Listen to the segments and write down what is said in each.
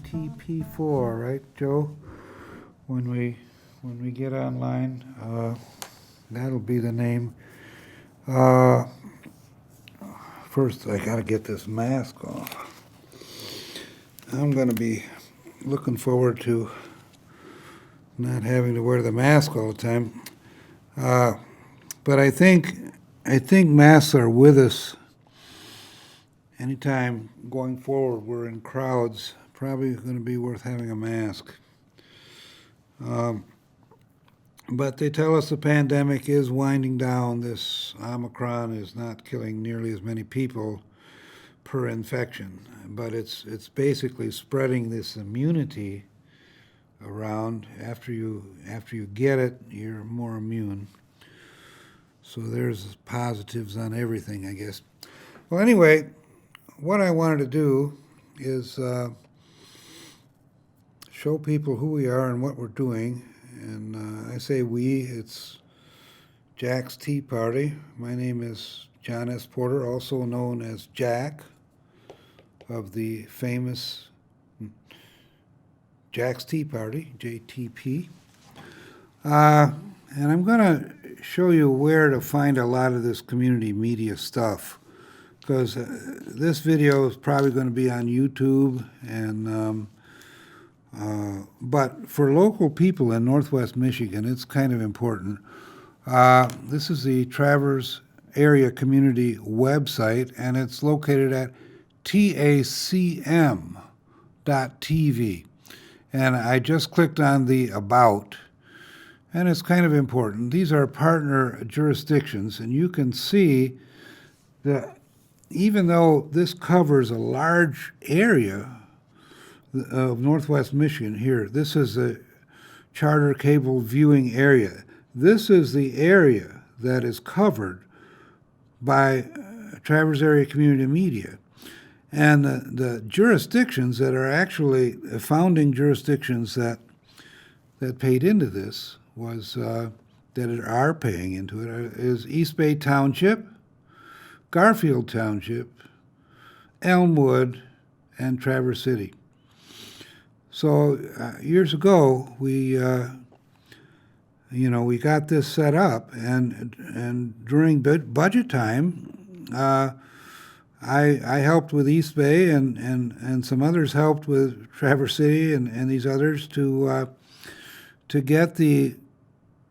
JTP4, right, Joe? When we get online, that'll be the name. Uh, First, I gotta get this mask off. I'm gonna be looking forward to not having to wear the mask all the time. But I think masks are with us anytime going forward. We're in crowds. Probably going to be worth having a mask. But they tell us the pandemic is winding down. This Omicron is not killing nearly as many people per infection, but it's basically spreading this immunity around. After you get it, you're more immune. So there's positives on everything, I guess. Well, anyway, what I wanted to do is show people who we are and what we're doing. And I say we, it's Jack's Tea Party. My name is John S. Porter, also known as Jack, of the famous Jack's Tea Party, JTP. And I'm going to show you where to find a lot of this community media stuff, because this video is probably going to be on YouTube, and but for local people in Northwest Michigan, it's kind of important. This is the Traverse Area Community website, and it's located at tacm.tv. And I just clicked on the About, and it's kind of important. These are partner jurisdictions, and you can see that even though this covers a large area of Northwest Michigan here, this is a charter cable viewing area. This is the area that is covered by Traverse Area Community Media. And the jurisdictions that are actually founding jurisdictions that paid into this that are paying into it is East Bay Township, Garfield Township, Elmwood, and Traverse City. So years ago, we got this set up, and during budget time, I helped with East Bay, and some others helped with Traverse City and these others to get the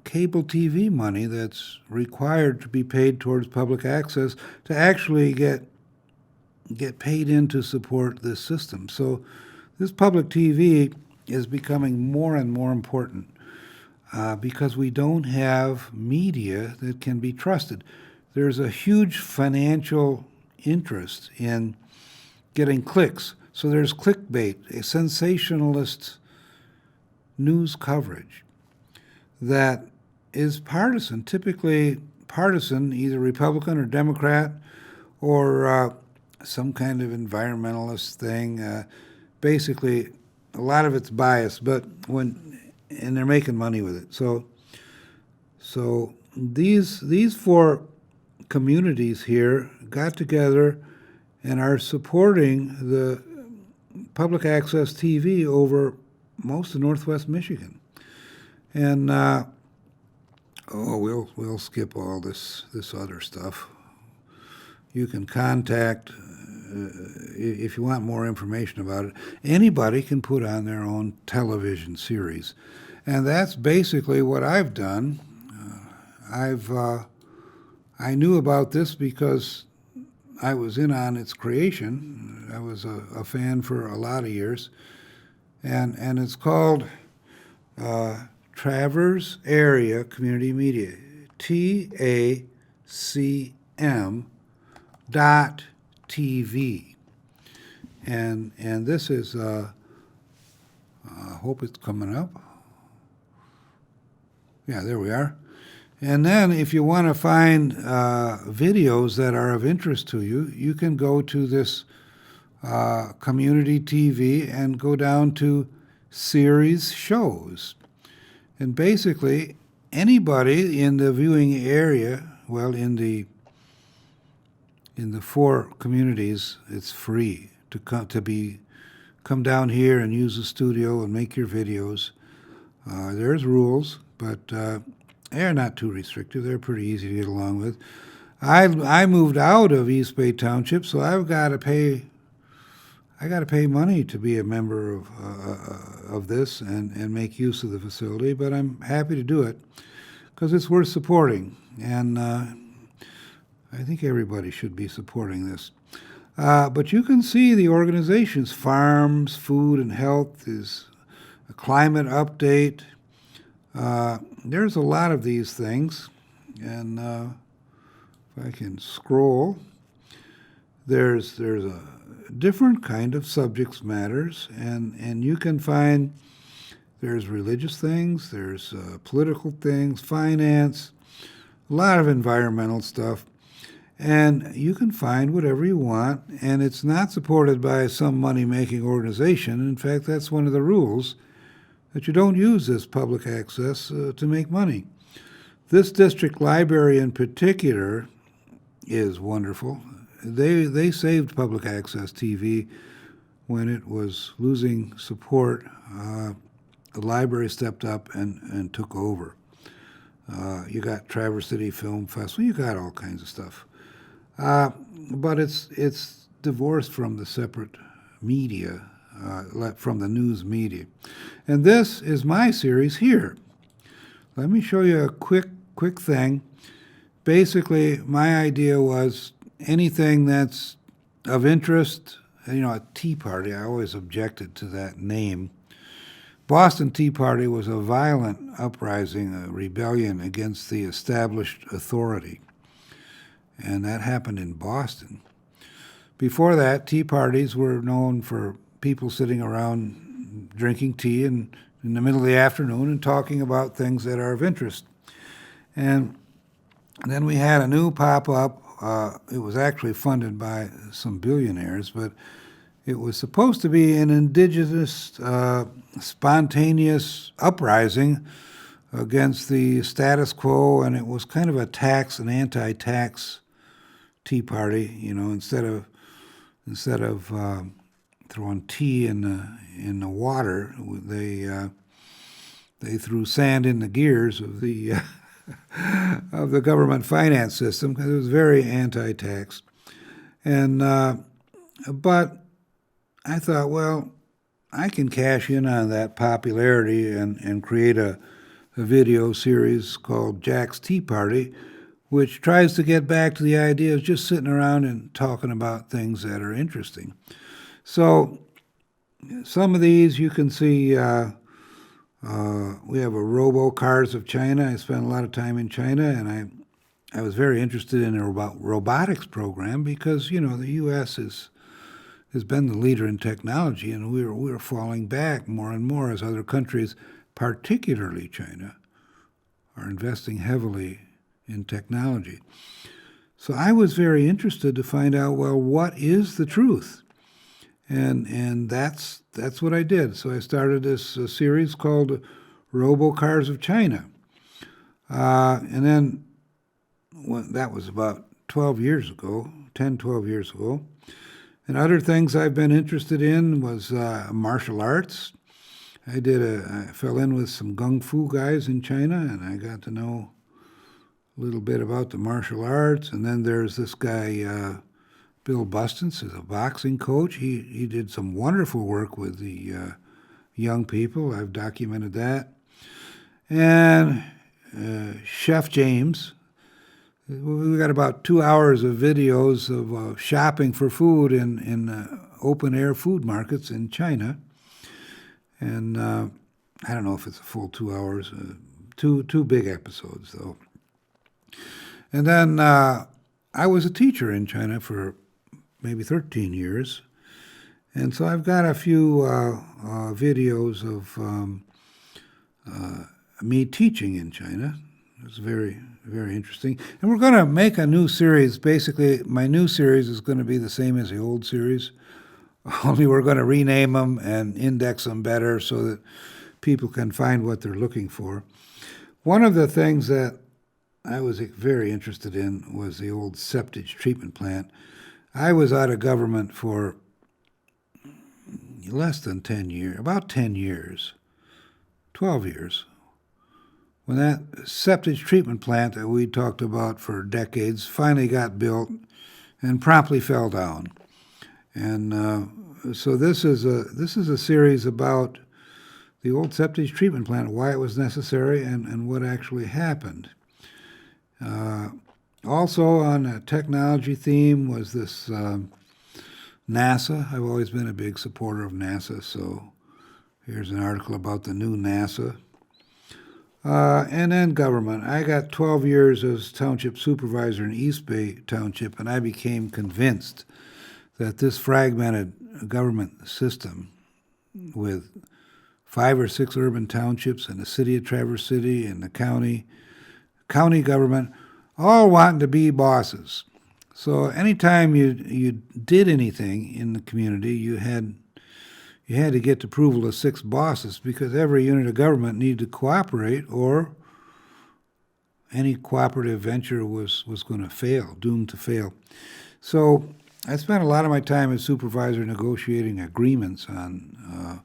cable TV money that's required to be paid towards public access to actually get paid in to support this system. So this public TV is becoming more and more important because we don't have media that can be trusted. There's a huge financial interest in getting clicks. So there's clickbait, a sensationalist news coverage that is partisan, typically partisan, either Republican or Democrat, or some kind of environmentalist thing. Basically, a lot of it's biased, and they're making money with it. So these four communities here got together and are supporting the public access TV over most of Northwest Michigan. And we'll skip all this other stuff. You can contact if you want more information about it. Anybody can put on their own television series, and that's basically what I've done. I knew about this because I was in on its creation. I was a fan for a lot of years, and it's called Traverse Area Community Media, TACM.TV, and this is I hope it's coming up. Yeah, there we are. And then if you want to find videos that are of interest to you, you can go to this community TV and go down to series shows. And basically, anybody in the viewing area, well, in the four communities, it's free to come down here and use the studio and make your videos. There's rules, but they're not too restrictive. They're pretty easy to get along with. I moved out of East Bay Township, so I've got to pay. I got to pay money to be a member of this and make use of the facility, but I'm happy to do it because it's worth supporting, and I think everybody should be supporting this. But you can see the organizations: farms, food and health, is a climate update. There's a lot of these things, and if I can scroll, there's a different kind of subjects matters, and you can find there's religious things, there's political things, finance, a lot of environmental stuff, and you can find whatever you want, and it's not supported by some money-making organization. In fact, that's one of the rules, that you don't use this public access to make money. This district library in particular is wonderful. They saved public access TV when it was losing support. The library stepped up and took over. You got Traverse City Film Festival. You got all kinds of stuff, but it's divorced from the separate media, from the news media. And this is my series here. Let me show you a quick thing. Basically, my idea was anything that's of interest. A Tea Party, I always objected to that name. Boston Tea Party was a violent uprising, a rebellion against the established authority. And that happened in Boston. Before that, tea parties were known for people sitting around drinking tea in the middle of the afternoon and talking about things that are of interest. And then we had a new pop-up. It was actually funded by some billionaires, but it was supposed to be an indigenous, spontaneous uprising against the status quo, and it was kind of an anti-tax tea party. Instead of throwing tea in the water, they threw sand in the gears of the of the government finance system, because it was very anti-tax. And but I thought, well, I can cash in on that popularity and create a video series called Jack's Tea Party, which tries to get back to the idea of just sitting around and talking about things that are interesting. So some of these you can see. We have a Robo-Cars of China. I spent a lot of time in China, and I was very interested in a robotics program because, the U.S. has been the leader in technology, and we're falling back more and more as other countries, particularly China, are investing heavily in technology. So I was very interested to find out, well, what is the truth? And that's what I did. So I started this series called Robo-Cars of China. And then that was about 12 years ago. And other things I've been interested in was martial arts. I fell in with some Kung Fu guys in China, and I got to know a little bit about the martial arts. And then there's this guy, Bill Bustance, is a boxing coach. He did some wonderful work with the young people. I've documented that. And Chef James. We got about 2 hours of videos of shopping for food in open-air food markets in China. And I don't know if it's a full 2 hours. Two big episodes, though. And then I was a teacher in China for maybe 13 years. And so I've got a few videos of me teaching in China. It was very, very interesting. And we're going to make a new series. Basically, my new series is going to be the same as the old series, only we're going to rename them and index them better so that people can find what they're looking for. One of the things that I was very interested in was the old septic treatment plant. I was out of government for less than 10 years, about 10 years, 12 years, when that septic treatment plant that we talked about for decades finally got built and promptly fell down. And so this is a series about the old septic treatment plant, why it was necessary, and what actually happened. Also on a technology theme was this NASA. I've always been a big supporter of NASA, so here's an article about the new NASA. And then government. I got 12 years as township supervisor in East Bay Township, and I became convinced that this fragmented government system with 5 or 6 urban townships and the city of Traverse City and the county government all wanting to be bosses. So anytime you did anything in the community, you had to get the approval of 6 bosses, because every unit of government needed to cooperate, or any cooperative venture was going to fail, doomed to fail. So I spent a lot of my time as supervisor negotiating agreements on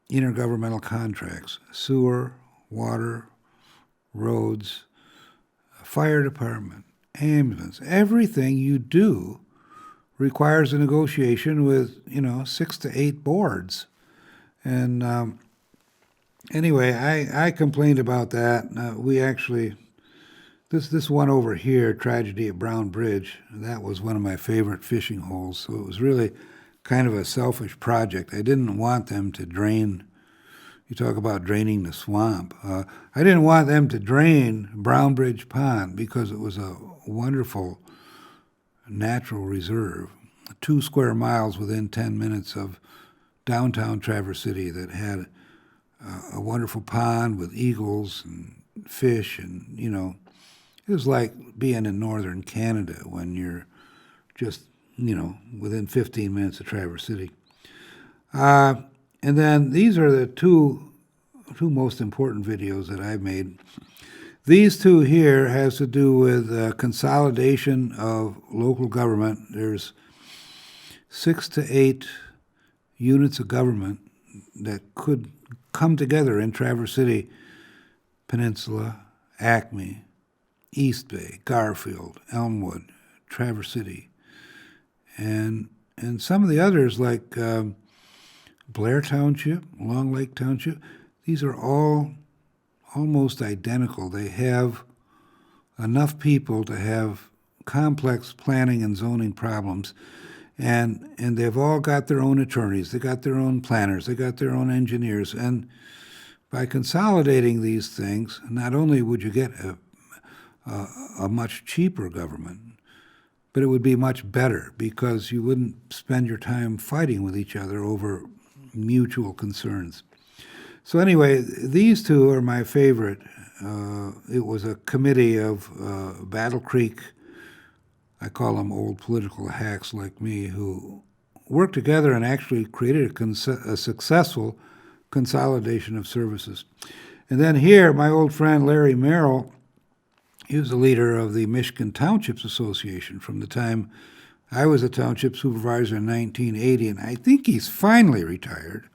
intergovernmental contracts, sewer, water, roads, fire department, ambulance. Everything you do requires a negotiation with 6 to 8 boards. And anyway, I complained about that. We actually, this one over here, tragedy at Brown Bridge, that was one of my favorite fishing holes. So it was really kind of a selfish project. I didn't want them to drain. You talk about draining the swamp. I didn't want them to drain Brown Bridge Pond, because it was a wonderful natural reserve, 2 square miles within 10 minutes of downtown Traverse City, that had a wonderful pond with eagles and fish, and it was like being in northern Canada when you're just within 15 minutes of Traverse City. And then these are the two most important videos that I've made. These two here has to do with consolidation of local government. There's 6 to 8 units of government that could come together in Traverse City, Peninsula, Acme, East Bay, Garfield, Elmwood, Traverse City, and some of the others like Blair Township, Long Lake Township. These are all almost identical. They have enough people to have complex planning and zoning problems, and they've all got their own attorneys, they got their own planners, they got their own engineers. And by consolidating these things, not only would you get a much cheaper government, but it would be much better, because you wouldn't spend your time fighting with each other over mutual concerns. So anyway, these two are my favorite. It was a committee of Battle Creek, I call them old political hacks like me, who worked together and actually created a successful consolidation of services. And then here, my old friend Larry Merrill, he was the leader of the Michigan Townships Association from the time I was a township supervisor in 1980, and I think he's finally retired.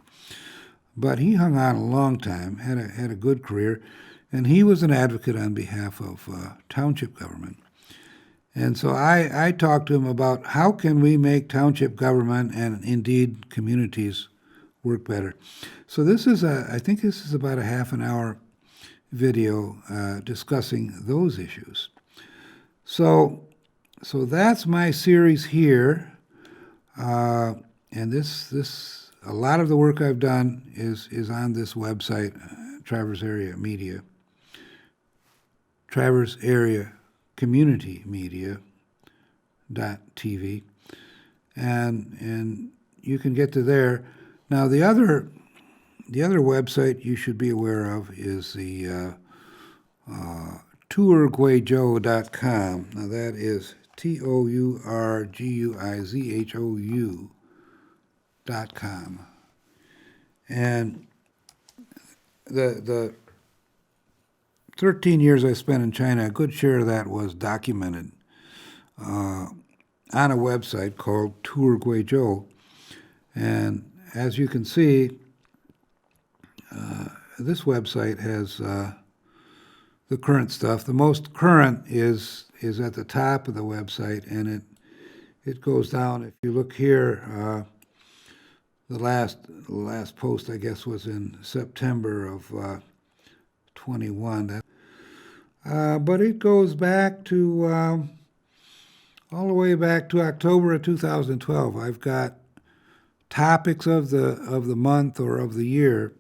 But he hung on a long time, had a good career, and he was an advocate on behalf of township government. And so I talked to him about how can we make township government and indeed communities work better. So I think this is about a half an hour video discussing those issues. So that's my series here, and this a lot of the work I've done is on this website, Traverse Area Media, Traverse Area Community Media.tv, and you can get to there. Now the other website you should be aware of is the TourGuizhou.com. Now that is TourGuizhou.com. And the 13 years I spent in China, a good share of that was documented on a website called TourGuizhou. And as you can see, this website has the current stuff. The most current is at the top of the website, and it goes down. If you look here, the last post, I guess, was in September of 21. But it goes back to all the way back to October of 2012. I've got topics of the month or of the year.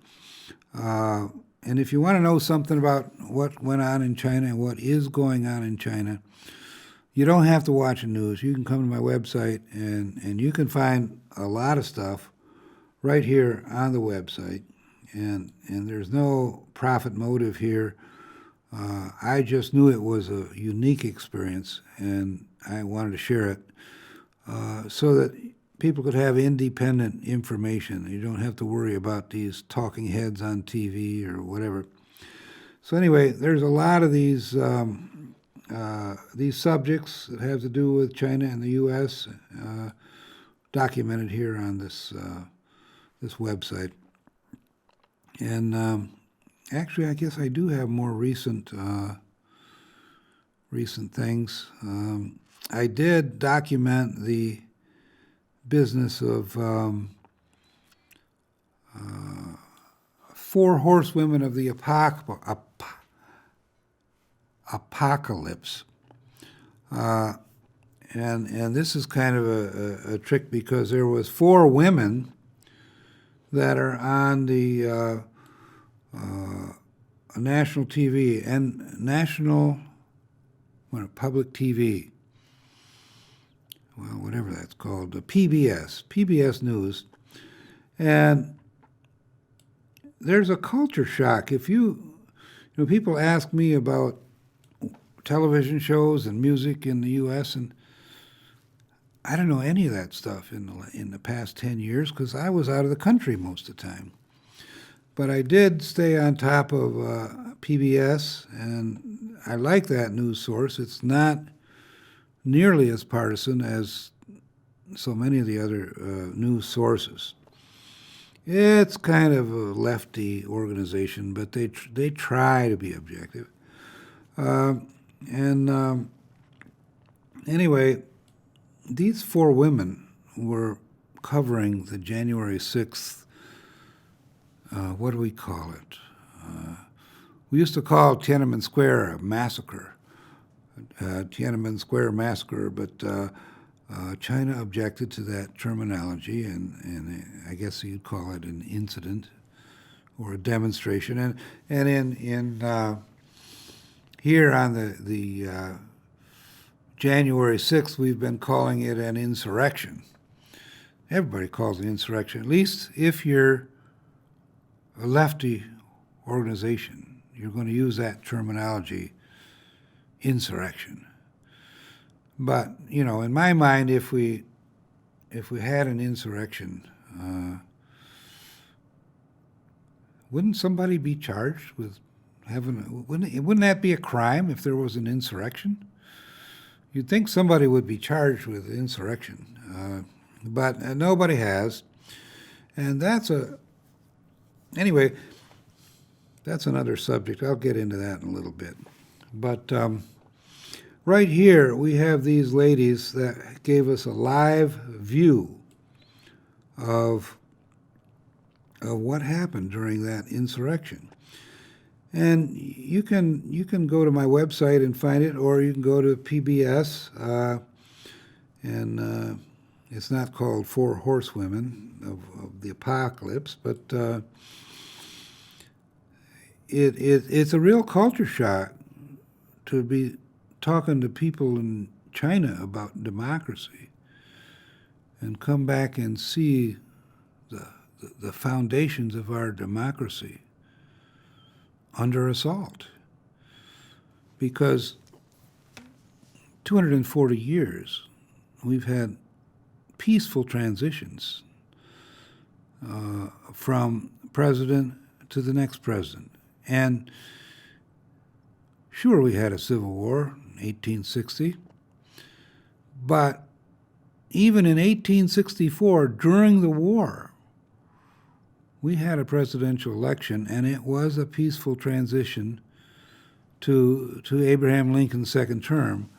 And if you want to know something about what went on in China and what is going on in China, you don't have to watch the news. You can come to my website and you can find a lot of stuff right here on the website. And there's no profit motive here. I just knew it was a unique experience, and I wanted to share it so that people could have independent information. You don't have to worry about these talking heads on TV or whatever. So anyway, there's a lot of these subjects that have to do with China and the U.S. Documented here on this website. And actually, I guess I do have more recent things. I did document the business of 4 horsewomen of the apocalypse. And this is kind of a trick because there was 4 women that are on the national TV and public TV. Well, whatever that's called, PBS News. And there's a culture shock. If people ask me about television shows and music in the U.S., and I don't know any of that stuff in the past 10 years because I was out of the country most of the time. But I did stay on top of PBS, and I like that news source. It's not nearly as partisan as so many of the other news sources. It's kind of a lefty organization, but they try to be objective. Anyway, these 4 women were covering the January 6th, what do we call it? We used to call Tiananmen Square a massacre. Tiananmen Square massacre, but China objected to that terminology, and I guess you'd call it an incident or a demonstration. And in here on the January 6th, we've been calling it an insurrection. Everybody calls it an insurrection, at least if you're a lefty organization. You're going to use that terminology, insurrection. But, in my mind, if we had an insurrection, wouldn't somebody be charged with wouldn't that be a crime if there was an insurrection? You'd think somebody would be charged with insurrection, but nobody has. And anyway, that's another subject. I'll get into that in a little bit. But right here, we have these ladies that gave us a live view of what happened during that insurrection. And you can go to my website and find it, or you can go to PBS, and it's not called 4 Horsewomen of the Apocalypse, but it's a real culture shock to be talking to people in China about democracy and come back and see the foundations of our democracy under assault. Because 240 years we've had peaceful transitions from president to the next president. And sure, we had a civil war in 1860, but even in 1864, during the war, we had a presidential election, and it was a peaceful transition to Abraham Lincoln's second term.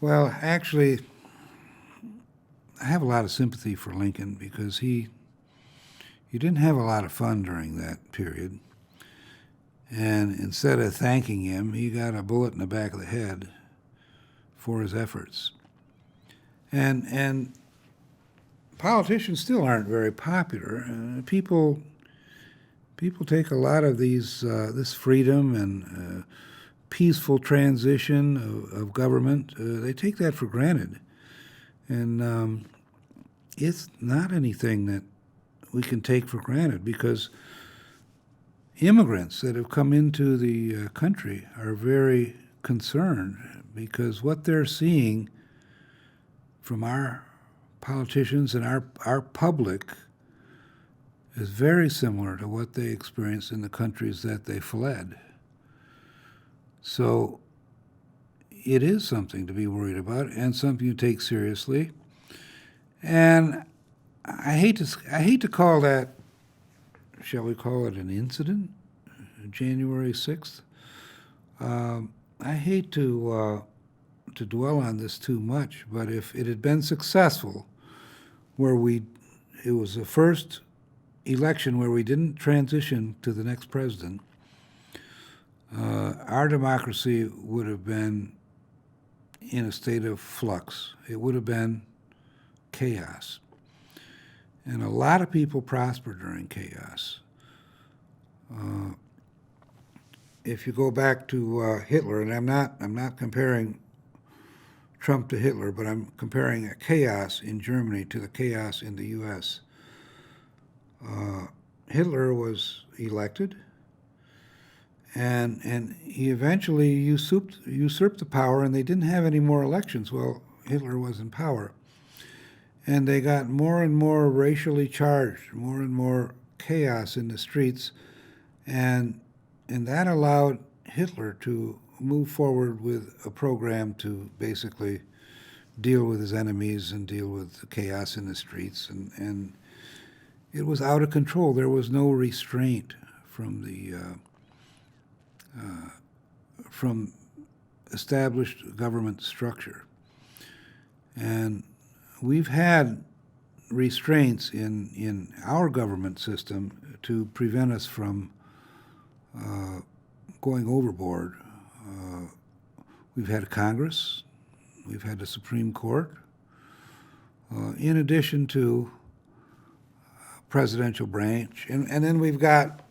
Well, actually, I have a lot of sympathy for Lincoln because he didn't have a lot of fun during that period. And instead of thanking him, he got a bullet in the back of the head for his efforts. And politicians still aren't very popular. People take a lot of this freedom and peaceful transition of government. They take that for granted, and it's not anything that we can take for granted, because immigrants that have come into the country are very concerned, because what they're seeing from our politicians and our public is very similar to what they experienced in the countries that they fled. So it is something to be worried about and something to take seriously. And I hate to call that, shall we call it an incident, January 6th. I hate to dwell on this too much, but if it had been successful, it was the first election where we didn't transition to the next president, our democracy would have been in a state of flux. It would have been chaos. And a lot of people prospered during chaos. If you go back to Hitler, and I'm not comparing Trump to Hitler, but I'm comparing a chaos in Germany to the chaos in the U.S. Hitler was elected, and he eventually usurped the power, and they didn't have any more elections. Well, Hitler was in power, and they got more and more racially charged, more and more chaos in the streets, and that allowed Hitler to move forward with a program to basically deal with his enemies and deal with the chaos in the streets, and it was out of control. There was no restraint from from established government structure. And we've had restraints in our government system to prevent us from going overboard. We've had a Congress, we've had the Supreme Court, in addition to presidential branch, and then we've got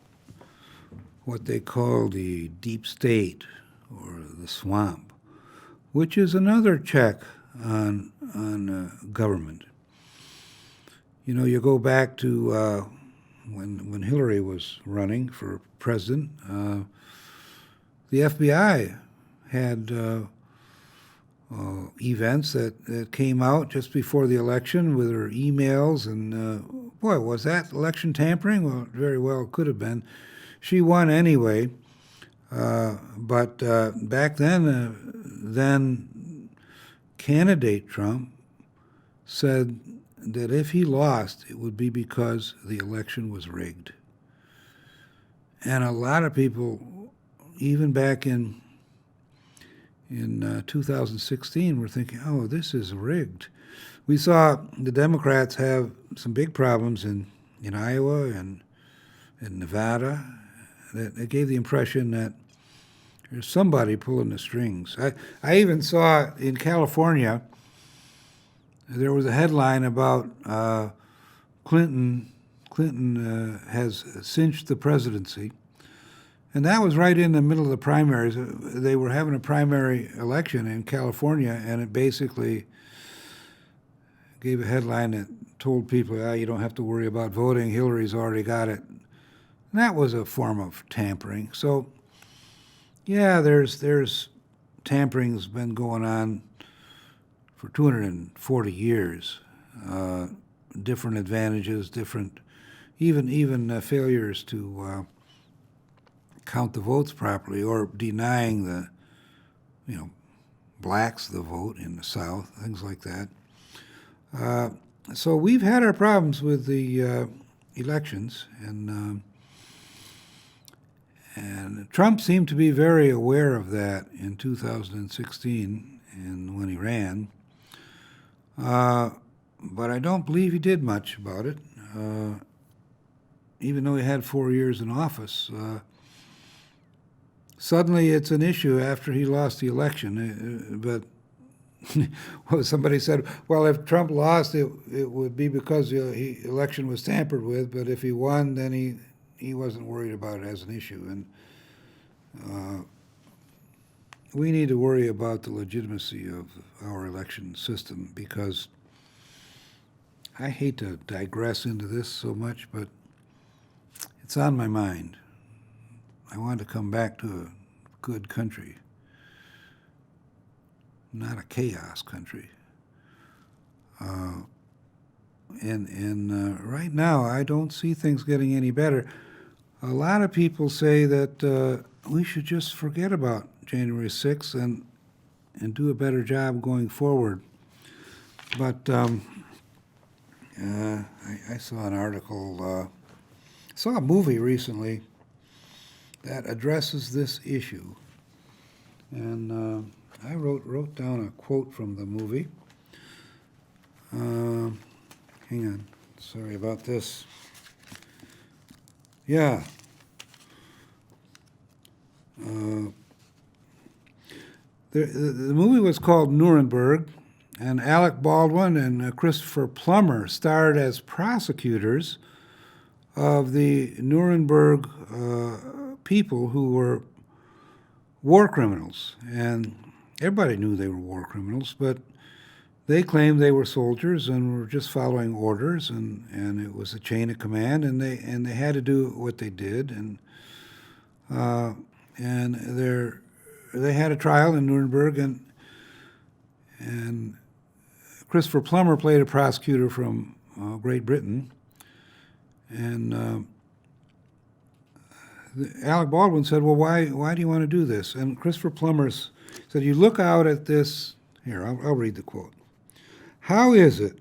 what they call the deep state or the swamp, which is another check on government. You know, you go back to when Hillary was running for president, the FBI had events that came out just before the election with her emails, and boy, was that election tampering? Well, very well could have been. She won anyway, but back then candidate Trump said that if he lost, it would be because the election was rigged. And a lot of people, even back in 2016, were thinking, oh, this is rigged. We saw the Democrats have some big problems in Iowa and in Nevada. That gave the impression that there's somebody pulling the strings. I even saw in California, there was a headline about Clinton has cinched the presidency. And that was right in the middle of the primaries. They were having a primary election in California, and it basically gave a headline that told people, you don't have to worry about voting, Hillary's already got it. And that was a form of tampering. So, yeah, there's tampering's been going on for 240 years. Different advantages, different, even failures to count the votes properly, or denying the, blacks the vote in the South, things like that. So we've had our problems with the elections, and Trump seemed to be very aware of that in 2016 and when he ran. But I don't believe he did much about it, even though he had 4 years in office. Suddenly it's an issue after he lost the election. But well, somebody said, well, if Trump lost, it would be because the election was tampered with, but if he won, then he wasn't worried about it as an issue. And we need to worry about the legitimacy of our election system, because I hate to digress into this so much, but it's on my mind. I want to come back to a good country, not a chaos country. And right now, I don't see things getting any better. A lot of people say that we should just forget about January 6th and do a better job going forward. But I saw an article, saw a movie recently that addresses this issue. And I wrote down a quote from the movie. Hang on, sorry about this. Yeah. The movie was called Nuremberg, and Alec Baldwin and Christopher Plummer starred as prosecutors of the Nuremberg people who were war criminals. And everybody knew they were war criminals, but they claimed they were soldiers and were just following orders, and it was a chain of command, and they had to do what they did, and they had a trial in Nuremberg, and Christopher Plummer played a prosecutor from Great Britain, and Alec Baldwin said, well, why do you want to do this? And Christopher Plummer said, you look out at this, here, I'll read the quote. How is it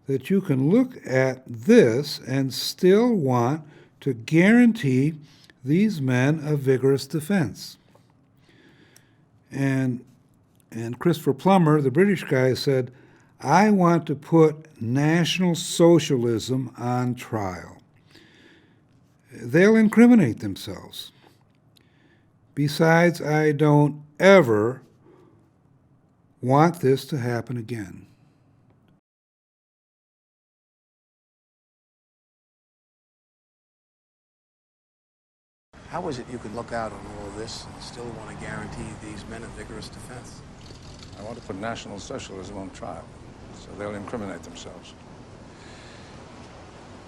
that you can look at this and still want to guarantee these men a vigorous defense? And Christopher Plummer, the British guy, said, I want to put National Socialism on trial. They'll incriminate themselves. Besides, I don't ever want this to happen again. How is it you could look out on all of this and still want to guarantee these men a vigorous defense? I want to put National Socialism on trial, so they'll incriminate themselves.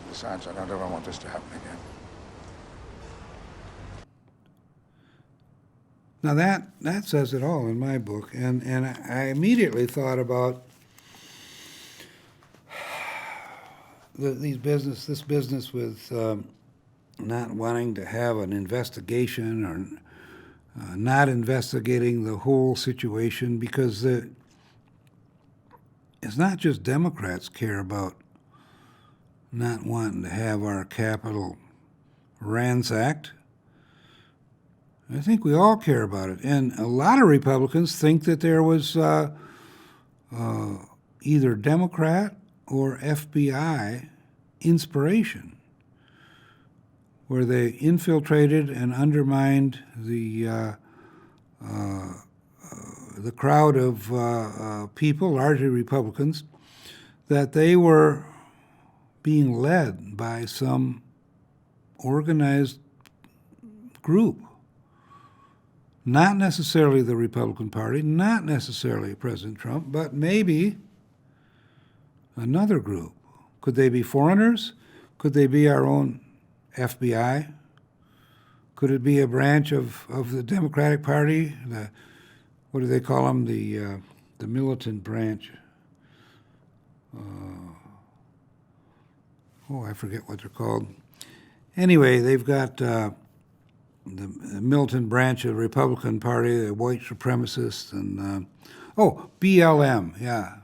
Besides, I don't ever want this to happen again. Now that says it all in my book, and I immediately thought about this business with not wanting to have an investigation or not investigating the whole situation, because it's not just Democrats care about not wanting to have our Capitol ransacked. I think we all care about it. And a lot of Republicans think that there was either Democrat or FBI inspiration, where they infiltrated and undermined the crowd of people, largely Republicans, that they were being led by some organized group. Not necessarily the Republican Party, not necessarily President Trump, but maybe another group. Could they be foreigners? Could they be our own FBI? Could it be a branch of the Democratic Party? What do they call them? The militant branch. I forget what they're called. Anyway, they've got the militant branch of the Republican Party, the white supremacists, and BLM, yeah,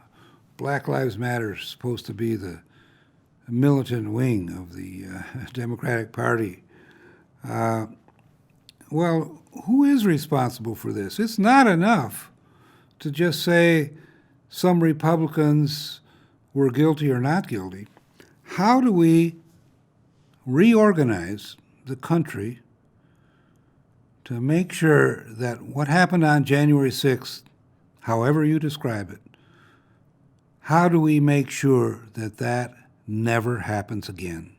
Black Lives Matter is supposed to be the militant wing of the Democratic Party. Well, who is responsible for this? It's not enough to just say some Republicans were guilty or not guilty. How do we reorganize the country to make sure that what happened on January 6th, however you describe it, how do we make sure that that never happens again?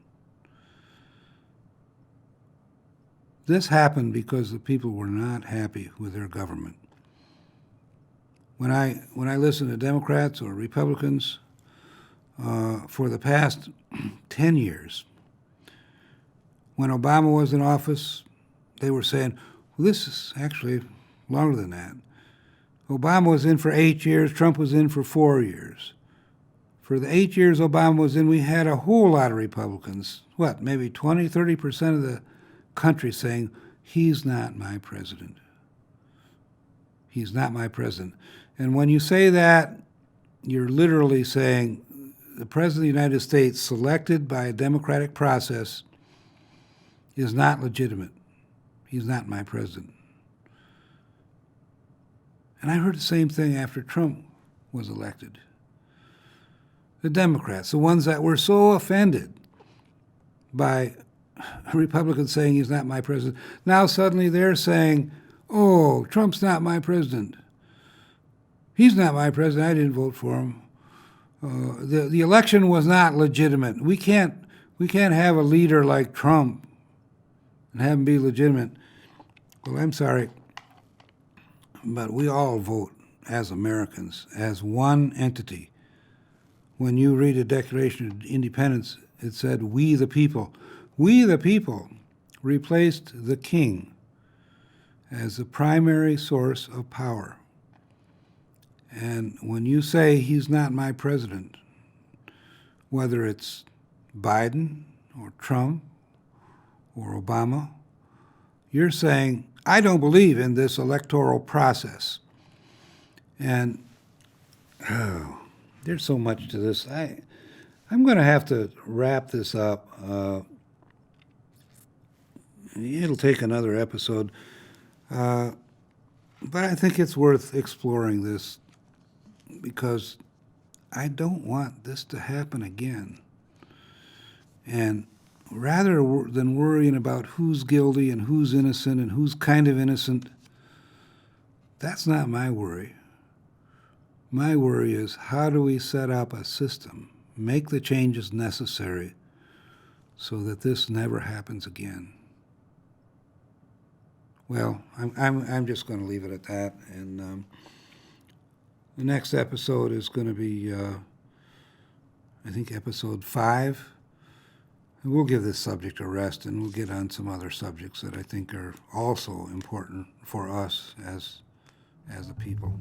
This happened because the people were not happy with their government. When I listen to Democrats or Republicans for the past 10 years, when Obama was in office, they were saying, well, this is actually longer than that. Obama was in for 8 years, Trump was in for 4 years. For the 8 years Obama was in, we had a whole lot of Republicans, maybe 20, 30% of the country saying, he's not my president. He's not my president. And when you say that, you're literally saying the President of the United States, selected by a democratic process, is not legitimate. He's not my president. And I heard the same thing after Trump was elected. The Democrats, the ones that were so offended by Republicans saying he's not my president, now suddenly they're saying, oh, Trump's not my president. He's not my president. I didn't vote for him. The election was not legitimate. We can't have a leader like Trump and have him be legitimate. Well, I'm sorry, but we all vote as Americans, as one entity. When you read the Declaration of Independence, it said, we the people. We the people replaced the king as the primary source of power. And when you say he's not my president, whether it's Biden or Trump or Obama, you're saying, I don't believe in this electoral process. And there's so much to this. I'm going to have to wrap this up. It'll take another episode. But I think it's worth exploring this because I don't want this to happen again. And rather than worrying about who's guilty and who's innocent and who's kind of innocent, that's not my worry. My worry is how do we set up a system, make the changes necessary so that this never happens again. Well, I'm just going to leave it at that, and the next episode is going to be, I think, episode 5. And we'll give this subject a rest, and we'll get on some other subjects that I think are also important for us as a people.